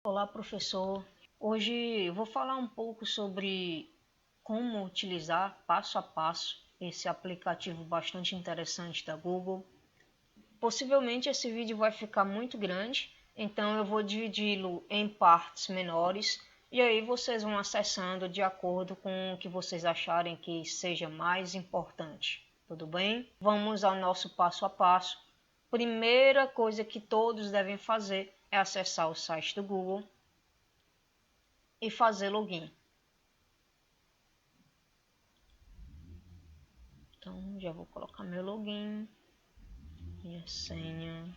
Olá, professor. Hoje eu vou falar um pouco sobre como utilizar passo a passo esse aplicativo bastante interessante da Google. Possivelmente esse vídeo vai ficar muito grande, então eu vou dividi-lo em partes menores e aí vocês vão acessando de acordo com o que vocês acharem que seja mais importante. Tudo bem? Vamos ao nosso passo a passo. Primeira coisa que todos devem fazer é acessar o site do Google e fazer login. Então já vou colocar meu login, minha senha.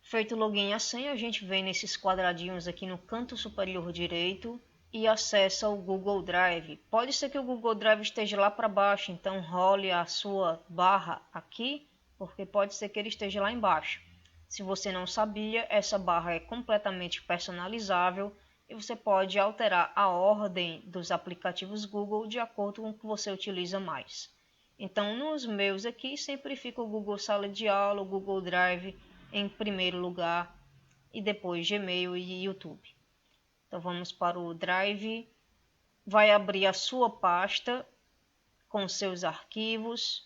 Feito o login e a senha, a gente vem nesses quadradinhos aqui no canto superior direito e acessa o Google Drive. Pode ser que o Google Drive esteja lá para baixo, então role a sua barra aqui, porque pode ser que ele esteja lá embaixo. Se você não sabia, essa barra é completamente personalizável e você pode alterar a ordem dos aplicativos Google de acordo com o que você utiliza mais. Então, nos meus aqui, sempre fica o Google Sala de Aula, o Google Drive em primeiro lugar e depois Gmail e YouTube. Então, vamos para o Drive. Vai abrir a sua pasta com seus arquivos.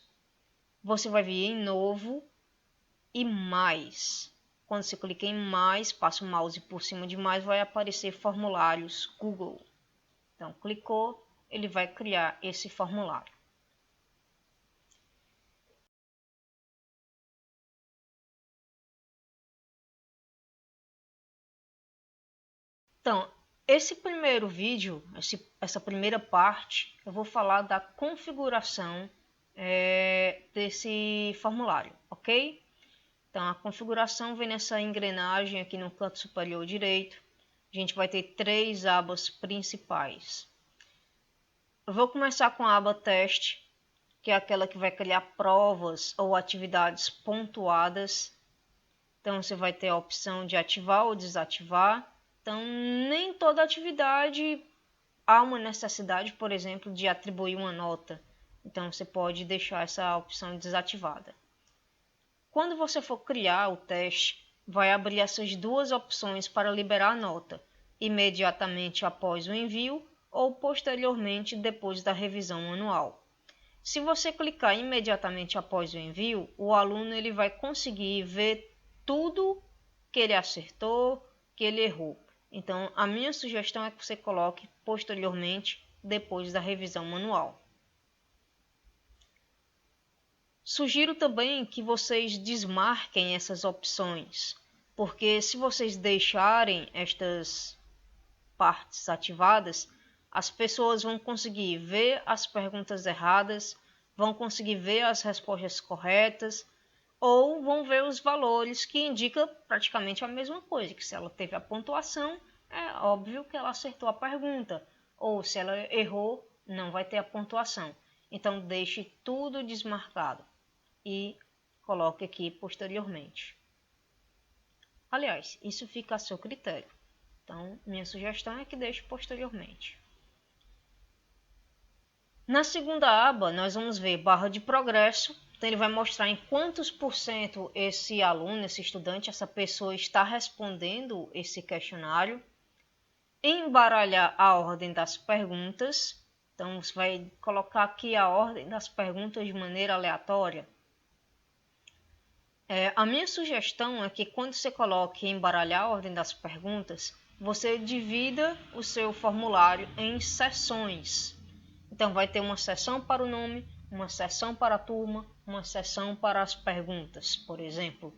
Você vai vir em Novo e Mais. Quando você clica em mais, passa o mouse por cima de mais, vai aparecer formulários Google. Então, clicou, ele vai criar esse formulário. Então, esse primeiro vídeo, essa primeira parte, eu vou falar da configuração desse formulário, ok? Então, a configuração vem nessa engrenagem aqui no canto superior direito. A gente vai ter três abas principais. Eu vou começar com a aba teste, que é aquela que vai criar provas ou atividades pontuadas. Então, você vai ter a opção de ativar ou desativar. Então, nem toda atividade há uma necessidade, por exemplo, de atribuir uma nota. Então, você pode deixar essa opção desativada. Quando você for criar o teste, vai abrir essas duas opções para liberar a nota, imediatamente após o envio ou posteriormente depois da revisão anual. Se você clicar imediatamente após o envio, o aluno ele vai conseguir ver tudo que ele acertou, que ele errou. Então, a minha sugestão é que você coloque posteriormente, depois da revisão manual. Sugiro também que vocês desmarquem essas opções, porque se vocês deixarem estas partes ativadas, as pessoas vão conseguir ver as perguntas erradas, vão conseguir ver as respostas corretas, ou vão ver os valores que indicam praticamente a mesma coisa, que se ela teve a pontuação, é óbvio que ela acertou a pergunta, ou se ela errou, não vai ter a pontuação. Então deixe tudo desmarcado e coloque aqui posteriormente. Aliás, isso fica a seu critério. Então, minha sugestão é que deixe posteriormente. Na segunda aba, nós vamos ver barra de progresso. Então, ele vai mostrar em quantos por cento esse aluno, esse estudante, essa pessoa está respondendo esse questionário. Embaralhar a ordem das perguntas. Então, você vai colocar aqui a ordem das perguntas de maneira aleatória. A minha sugestão é que quando você coloque embaralhar a ordem das perguntas, você divida o seu formulário em seções. Então vai ter uma seção para o nome, uma seção para a turma, uma seção para as perguntas, por exemplo.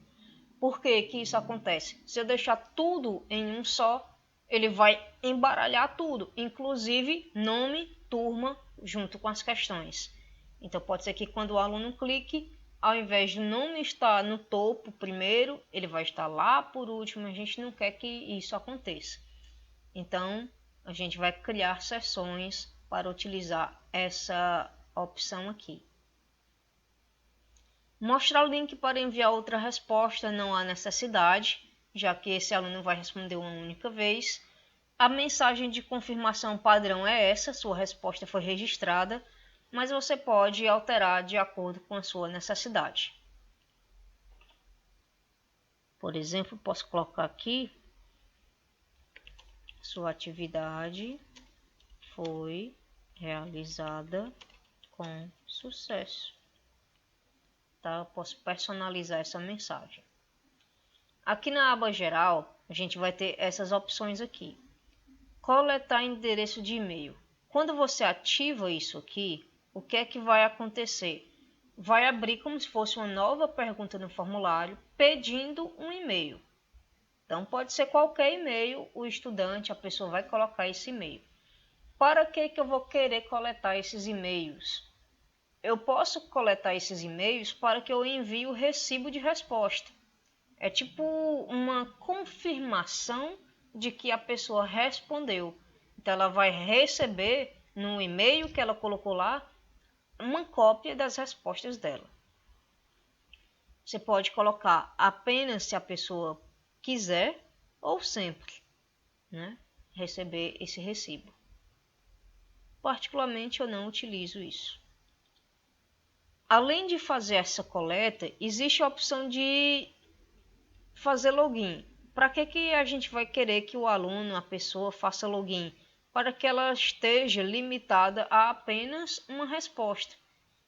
Por que que isso acontece? Se eu deixar tudo em um só, ele vai embaralhar tudo, inclusive nome, turma, junto com as questões. Então pode ser que quando o aluno clique, ao invés do nome estar no topo primeiro, ele vai estar lá por último. A gente não quer que isso aconteça. Então, a gente vai criar seções para utilizar essa opção aqui. Mostrar o link para enviar outra resposta não há necessidade, já que esse aluno vai responder uma única vez. A mensagem de confirmação padrão é essa, sua resposta foi registrada, mas você pode alterar de acordo com a sua necessidade. Por exemplo, posso colocar aqui: sua atividade foi realizada com sucesso. Tá? Eu posso personalizar essa mensagem. Aqui na aba geral, a gente vai ter essas opções aqui. Coletar endereço de e-mail. Quando você ativa isso aqui, o que é que vai acontecer? Vai abrir como se fosse uma nova pergunta no formulário pedindo um e-mail. Então pode ser qualquer e-mail, o estudante, a pessoa vai colocar esse e-mail. Para que eu vou querer coletar esses e-mails? Eu posso coletar esses e-mails para que eu envie o recibo de resposta. É tipo uma confirmação de que a pessoa respondeu. Então ela vai receber no e-mail que ela colocou lá uma cópia das respostas dela. Você pode colocar apenas se a pessoa quiser ou sempre, né, receber esse recibo. Particularmente eu não utilizo isso. Além de fazer essa coleta, existe a opção de fazer login. Para que a gente vai querer que o aluno, a pessoa, faça login? Para que ela esteja limitada a apenas uma resposta.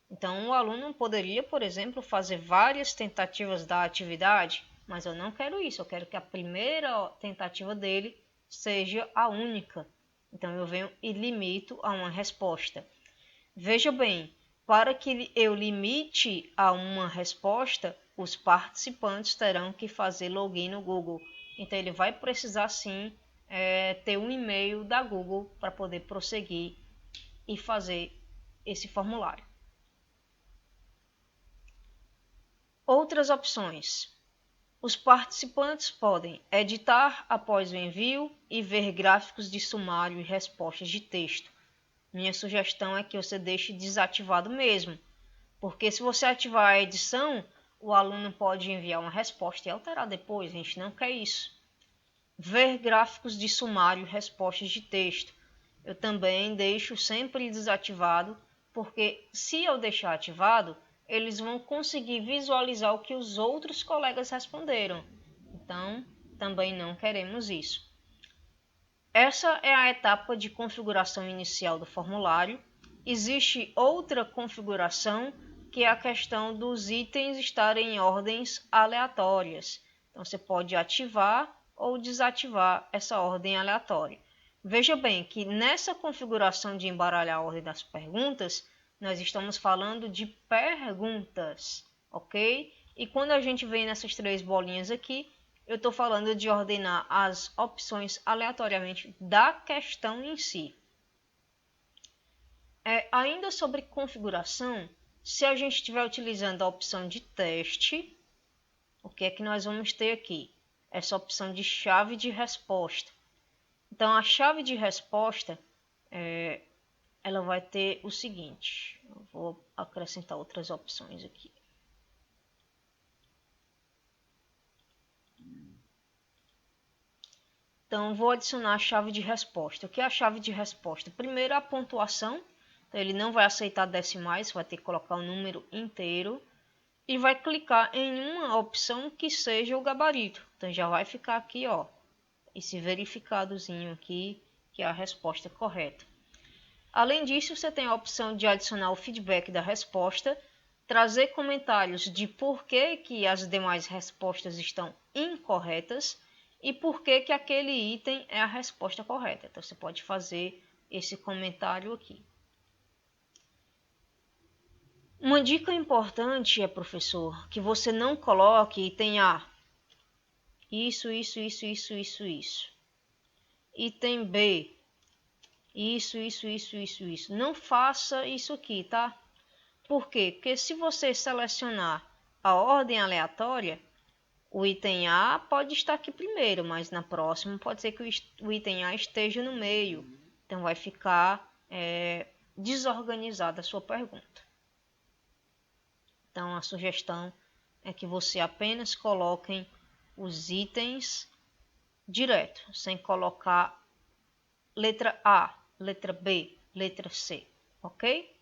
Então, o aluno poderia, por exemplo, fazer várias tentativas da atividade, mas eu não quero isso. Eu quero que a primeira tentativa dele seja a única. Então, eu venho e limito a uma resposta. Veja bem, para que eu limite a uma resposta, os participantes terão que fazer login no Google. Então, ele vai precisar sim ter um e-mail da Google para poder prosseguir e fazer esse formulário. Outras opções. Os participantes podem editar após o envio e ver gráficos de sumário e respostas de texto. Minha sugestão é que você deixe desativado mesmo, porque se você ativar a edição, o aluno pode enviar uma resposta e alterar depois. A gente não quer isso. Ver gráficos de sumário e respostas de texto. Eu também deixo sempre desativado, porque se eu deixar ativado, eles vão conseguir visualizar o que os outros colegas responderam. Então, também não queremos isso. Essa é a etapa de configuração inicial do formulário. Existe outra configuração, que é a questão dos itens estarem em ordens aleatórias. Então, você pode ativar ou desativar essa ordem aleatória. Veja bem que nessa configuração de embaralhar a ordem das perguntas, nós estamos falando de perguntas, ok? E quando a gente vem nessas três bolinhas aqui, eu estou falando de ordenar as opções aleatoriamente da questão em si. Ainda sobre configuração, se a gente estiver utilizando a opção de teste, o que é que nós vamos ter aqui? Essa opção de chave de resposta. Então, a chave de resposta, ela vai ter o seguinte. Eu vou acrescentar outras opções aqui. Então, vou adicionar a chave de resposta. O que é a chave de resposta? Primeiro, a pontuação. Então, ele não vai aceitar decimais, vai ter que colocar o número inteiro. E vai clicar em uma opção que seja o gabarito. Então, já vai ficar aqui, ó, esse verificadozinho aqui, que é a resposta correta. Além disso, você tem a opção de adicionar o feedback da resposta, trazer comentários de por que as demais respostas estão incorretas e por que aquele item é a resposta correta. Então, você pode fazer esse comentário aqui. Uma dica importante é, professor, que você não coloque item A. Isso. Item B. Isso. Não faça isso aqui, tá? Por quê? Porque se você selecionar a ordem aleatória, o item A pode estar aqui primeiro, mas na próxima pode ser que o item A esteja no meio. Então vai ficar desorganizada a sua pergunta. Então a sugestão é que você apenas coloquem os itens direto, sem colocar letra A, letra B, letra C, ok?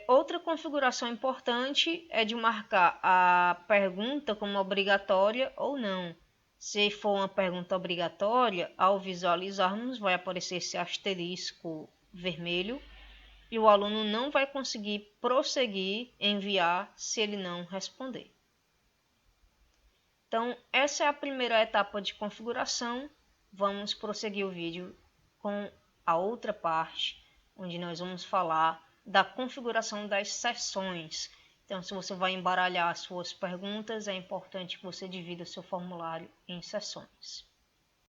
Outra configuração importante é de marcar a pergunta como obrigatória ou não. Se for uma pergunta obrigatória, ao visualizarmos vai aparecer esse asterisco vermelho e o aluno não vai conseguir prosseguir enviar se ele não responder. Então, essa é a primeira etapa de configuração. Vamos prosseguir o vídeo com a outra parte, onde nós vamos falar da configuração das sessões. Então, se você vai embaralhar as suas perguntas, é importante que você divida seu formulário em sessões.